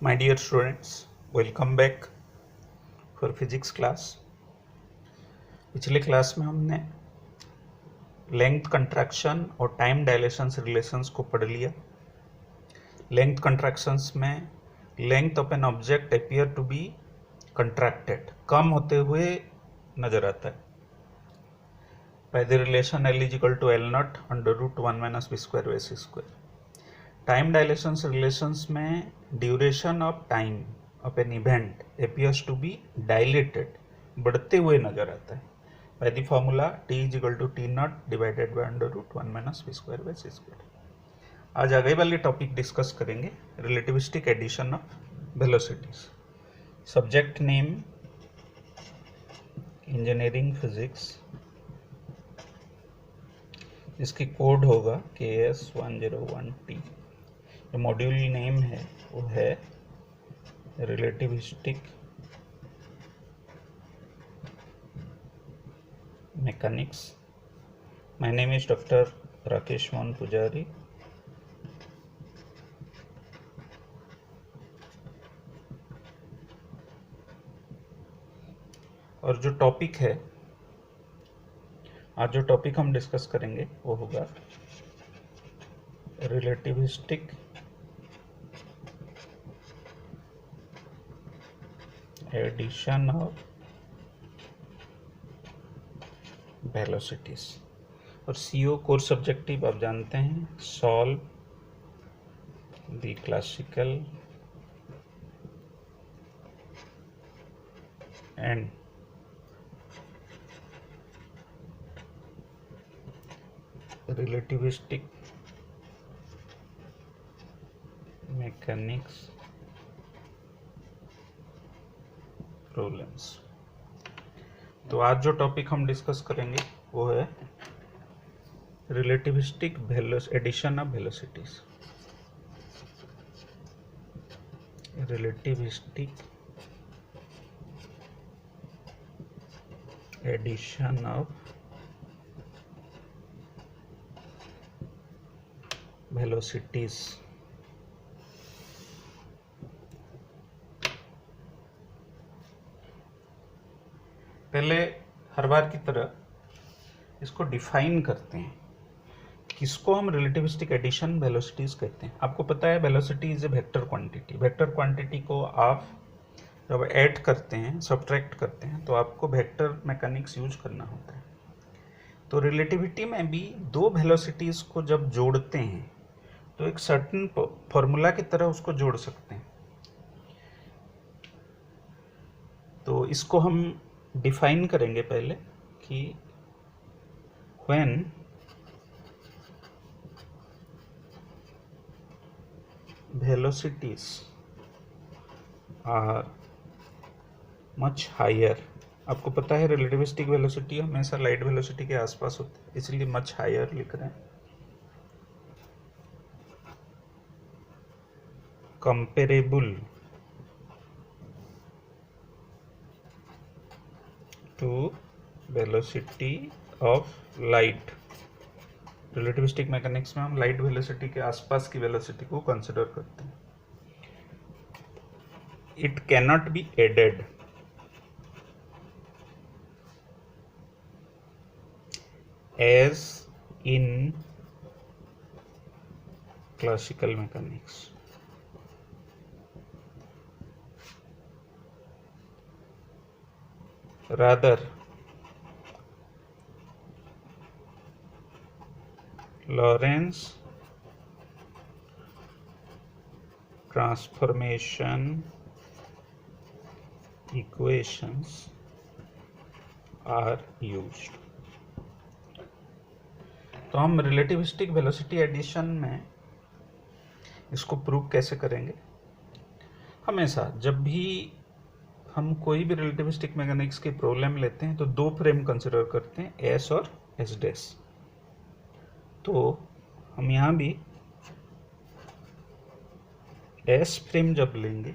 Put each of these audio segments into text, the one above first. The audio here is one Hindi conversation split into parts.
My dear students, welcome back for physics class। पिछले क्लास में हमने लेंथ कंट्रैक्शन और टाइम डायलेशंस रिलेशंस को पढ़ लिया। लेंथ कंट्रैक्शंस में length of an object appear to be contracted, कम होते हुए नजर आता है by the relation L is equal to L not under root 1 minus B square by C square. Time dilations relations में duration of time of an event appears to be dilated, बढ़ते हुए नजर आता है by the formula T is equal to T nought divided by under root 1 minus B square by C square. आज आगे वाले टॉपिक डिस्कस करेंगे relativistic addition of velocities. Subject name engineering physics, इसकी कोड होगा KS101T। जो मॉड्यूल नेम है वो है relativistic mechanics. My name is doctor Rakesh Mohan Pujari. और जो टॉपिक है आज, जो टॉपिक हम डिस्कस करेंगे वो होगा रिलेटिविस्टिक एडिशन ऑफ वेलोसिटीज। और CO कोर सब्जेक्टिव आप जानते हैं, solve the classical and relativistic mechanics problems. तो आज जो टॉपिक हम डिस्कस करेंगे वो है relativistic addition of velocities. Relativistic addition of velocities. पहले हर बार की तरह इसको डिफाइन करते हैं, किसको हम रिलेटिविस्टिक एडिशन वेलोसिटीज कहते हैं। आपको पता है velocity is a vector quantity. Vector quantity को आप जब ऐड करते हैं, सब्ट्रैक्ट करते हैं, तो आपको वेक्टर मैकेनिक्स यूज करना होता है। तो रिलेटिविटी में भी दो वेलोसिटीज को जब जोड़ते हैं तो एक सर्टेन फॉर्मूला की तरह उसको जोड़ सकते हैं। तो इसको हम डिफाइन करेंगे पहले कि when velocities are much higher. आपको पता है रिलेटिविस्टिक वेलोसिटी हमेशा लाइट वेलोसिटी के आसपास होती है, इसलिए मच हायर लिख रहे हैं। Comparable to velocity of light. Relativistic mechanics में हम लाइट वेलोसिटी के आसपास की वेलोसिटी को कंसिडर करते हैं। It cannot be added as in classical mechanics. Rather, Lorentz transformation equations are used। तो हम रिलेटिविस्टिक वेलोसिटी एडिशन में इसको प्रूव कैसे करेंगे। हमेशा जब भी हम कोई भी रिलेटिविस्टिक मैकेनिक्स की प्रॉब्लम लेते हैं तो दो फ्रेम कंसिडर करते हैं, S और S डैश। तो हम यहाँ भी S फ्रेम जब लेंगे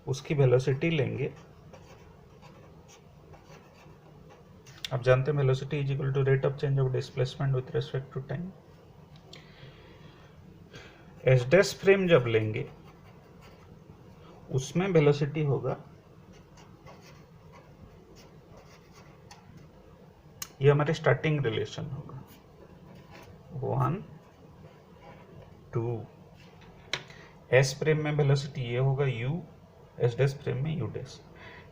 उसकी वेलोसिटी लेंगे। आप जानते हैं velocity is equal to rate of change of displacement with respect to time. S dash frame जब लेंगे उसमें वेलोसिटी होगा, ये हमारे स्टार्टिंग रिलेशन होगा 1 2। एस फ्रेम में वेलोसिटी ये होगा u, एस डैश फ्रेम में u डैश।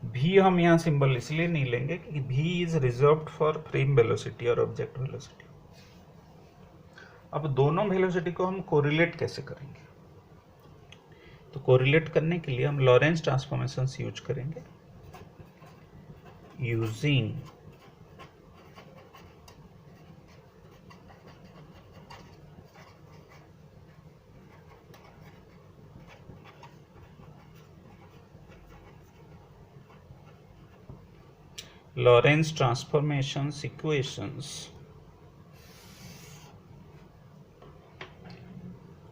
भी हम यहाँ सिंबल इसलिए नहीं लेंगे कि भी is reserved for frame velocity और ऑब्जेक्ट वेलोसिटी। अब दोनों वेलोसिटी को हम कोरिलेट कैसे करेंगे? तो कोरिलेट करने के लिए हम लॉरेंस ट्रांसफॉर्मेशंस यूज करेंगे। यूजिंग लॉरेंस ट्रांसफॉर्मेशंस इक्वेशंस,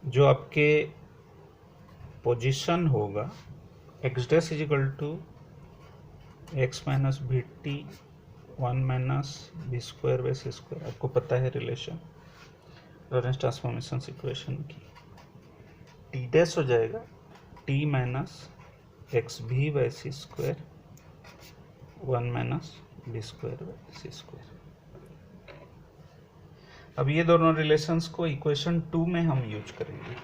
जो आपके पोजीशन होगा x dash is equal to x minus v t 1 minus B square by C square. आपको पता है रिलेशन लॉरेंस ट्रांसफॉर्मेशन इक्वेशन की। टी डैश हो जाएगा t minus x v by C square 1 minus B square by C square. अब ये दोनों रिलेशंस को इक्वेशन 2 में हम यूज करेंगे।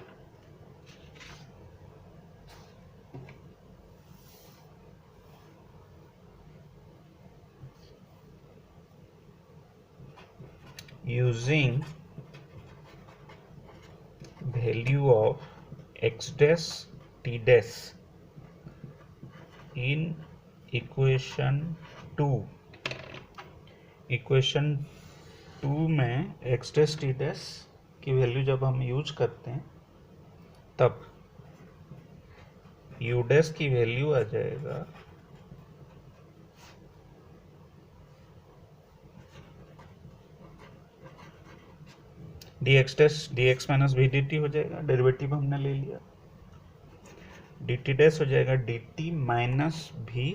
Using value of x dash t dash in equation 2। Equation 2 में एक्स डैश टी डैश की वैल्यू जब हम यूज करते हैं तब यू डैश की वैल्यू आ जाएगा d x dash d x minus v d t हो जाएगा, डेरिवेटिव हमने ले लिया। डी टी डैश हो जाएगा d t minus v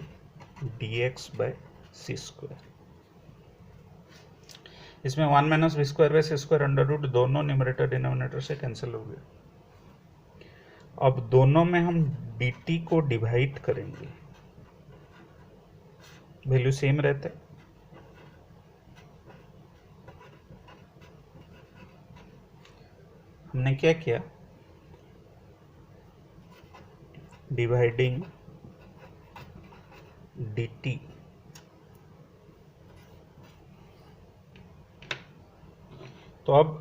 d x by c square. इसमें 1 minus B square by c square under root दोनों न्यूमरेटर डिनोमिनेटर से कैंसिल हो गए। अब दोनों में हम डी टी को डिवाइड करेंगे, वैल्यू सेम रहता है। हमने क्या किया, डिवाइडिंग dt, तो अब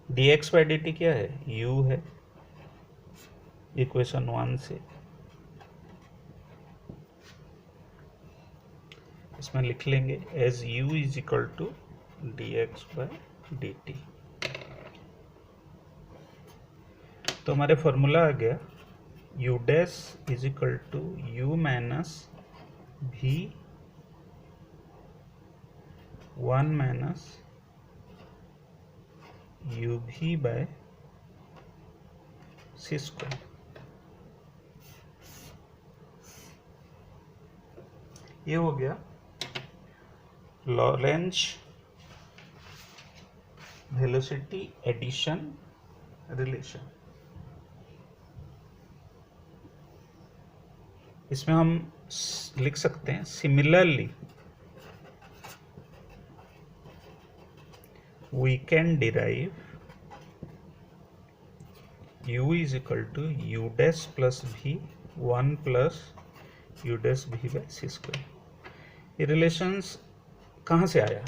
dx बाई dt क्या है, u है इक्वेशन 1 से। इसमें लिख लेंगे as u is equal to dx by dt। तो हमारे फॉर्मूला आ गया u dash is equal to u minus v 1 minus u v by c square. ये हो गया लॉरेंज वेलोसिटी एडिशन रिलेशन। इसमें हम लिख सकते हैं similarly we can derive u is equal to u dash plus v 1 plus u dash v by C square. ये रिलेशंस कहाँ से आया?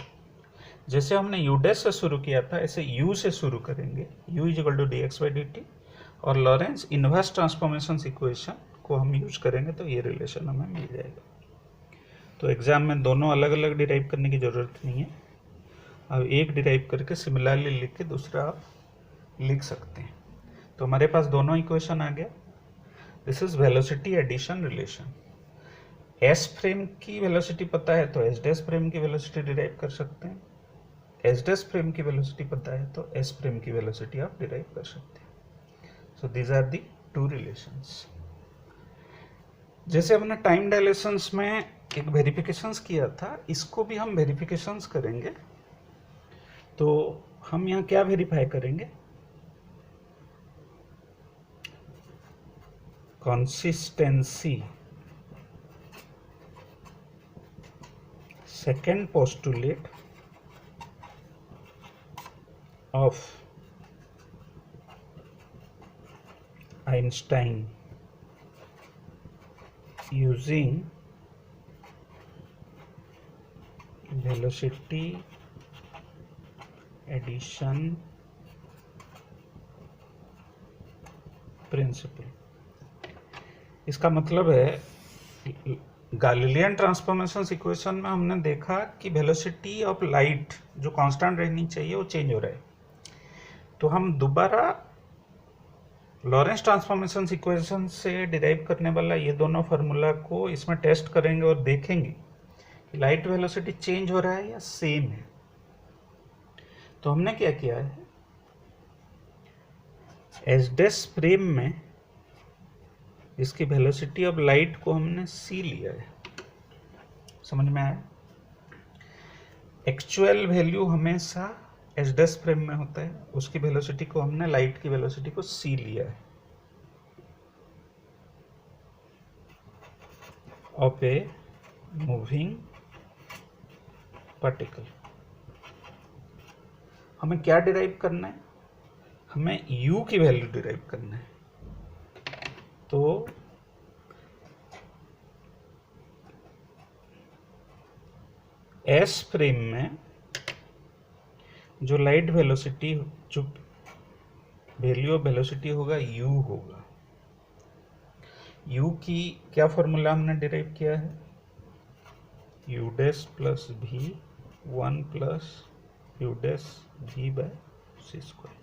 जैसे हमने u डैश से शुरू किया था ऐसे u से शुरू करेंगे, u is equal to d x by d t, और लॉरेंस इनवर्स ट्रांसफॉर्मेशन इक्वेशन को हम यूज करेंगे तो ये रिलेशन हमें मिल जाएगा। तो एग्जाम में दोनों अलग अलग डिराइव करने की जरूरत नहीं है, अब एक डिराइव करके सिमिलरली लिख के दूसरा आप लिख सकते हैं। तो हमारे पास दोनों इक्वेशन आ गया। This is velocity addition relation. S frame की वेलोसिटी पता है तो एस डैश फ्रेम की वेलोसिटी डिराइव कर सकते हैं, एस डैश फ्रेम की वेलोसिटी पता है तो एस फ्रेम की वेलोसिटी आप डिराइव कर सकते हैं। So these are the two relations. जैसे हमने टाइम डायलेशंस में एक वेरिफिकेशंस किया था, इसको भी हम वेरिफिकेशंस करेंगे। तो हम यहाँ क्या वेरीफाई करेंगे, consistency. Second postulate of Einstein using velocity addition principle. इसका मतलब है गैलीलियन ट्रांसफॉर्मेशन इक्वेशन में हमने देखा कि वेलोसिटी ऑफ लाइट जो कांस्टेंट रहनी चाहिए वो चेंज हो रहा है। तो हम दोबारा लॉरेंस ट्रांसफॉर्मेशन इक्वेशन से डिराइव करने वाला ये दोनों फार्मूला को इसमें टेस्ट करेंगे और देखेंगे कि लाइट वेलोसिटी चेंज हो रहा है या सेम है। तो हमने क्या किया है, एस डैश फ्रेम में इसकी वेलोसिटी ऑफ लाइट को हमने c लिया है। समझ में आया? एक्चुअल वैल्यू हमेशा एस डैश फ्रेम में होता है, उसकी वेलोसिटी को हमने लाइट की वेलोसिटी को c लिया है ऑफ ए मूविंग पार्टिकल। हमें क्या डिराइव करना है, हमें u की वैल्यू डिराइव करना है। तो एस फ्रेम में जो लाइट वेलोसिटी, जो वैल्यू ऑफ वेलोसिटी होगा u होगा। u की क्या फॉर्मूला हमने डिराइव किया है, u dash plus v 1 plus u dash v by c square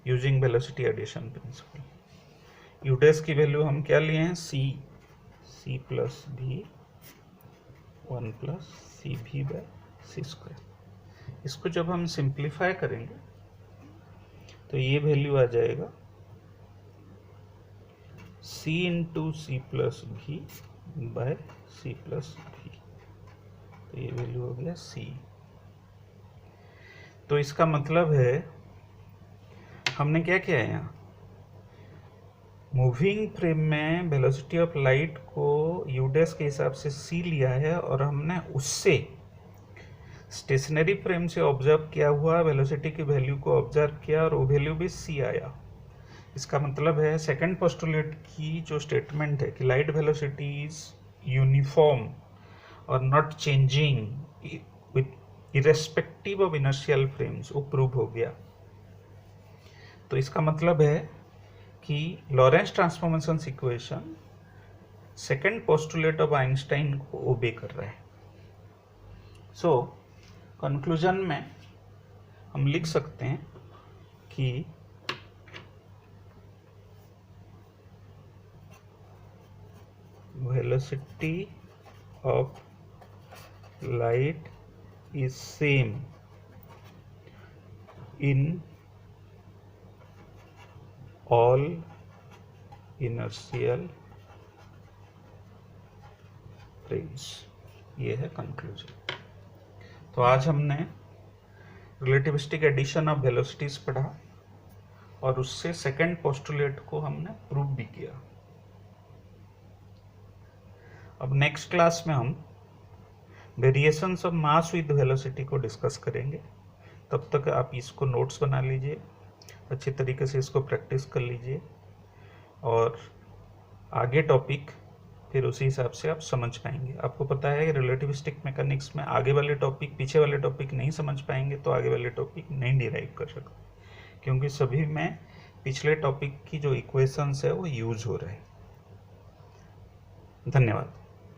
using velocity addition principle. u dash की वैल्यू हम क्या लिए हैं, c plus v 1 plus C भी बाय सी स्क्वायर। इसको जब हम सिंप्लीफाई करेंगे तो ये वैल्यू आ जाएगा c इंटू सी प्लस भी बाय सी प्लस भी। तो ये वैल्यू हो गया c। तो इसका मतलब है हमने क्या किया है, यहाँ मूविंग फ्रेम में वेलोसिटी ऑफ लाइट को u डैश के हिसाब से c लिया है और हमने उससे स्टेशनरी फ्रेम से ऑब्जर्व किया हुआ वेलोसिटी की वैल्यू को ऑब्जर्व किया और वो वैल्यू भी c आया। इसका मतलब है सेकंड पोस्टुलेट की जो स्टेटमेंट है कि लाइट वेलोसिटी इज यूनिफॉर्म और not changing with irrespective of inertial frames, वो प्रूव हो गया। तो इसका मतलब है कि Lawrence transformation equation second postulate of Einstein को ओबे कर रहा है। सो कंक्लूजन में हम लिख सकते हैं कि velocity of light is same in all inertial frames. ये है कंक्लूजन। तो आज हमने रिलेटिविस्टिक एडिशन ऑफ वेलोसिटीज पढ़ा और उससे सेकंड पोस्टुलेट को हमने प्रूव भी किया। अब नेक्स्ट क्लास में हम variations of mass with velocity को डिस्कस करेंगे। तब तक आप इसको नोट्स बना लीजिए, अच्छी तरीके से इसको प्रैक्टिस कर लीजिए और आगे टॉपिक फिर उसी हिसाब से आप समझ पाएंगे। आपको पता है कि रिलेटिविस्टिक मैकेनिक्स में आगे वाले टॉपिक पीछे वाले टॉपिक नहीं समझ पाएंगे तो आगे वाले टॉपिक नहीं डिराइव कर सकते, क्योंकि सभी में पिछले टॉपिक की जो इक्वेशंस है वो यूज हो रहे हैं। धन्यवाद।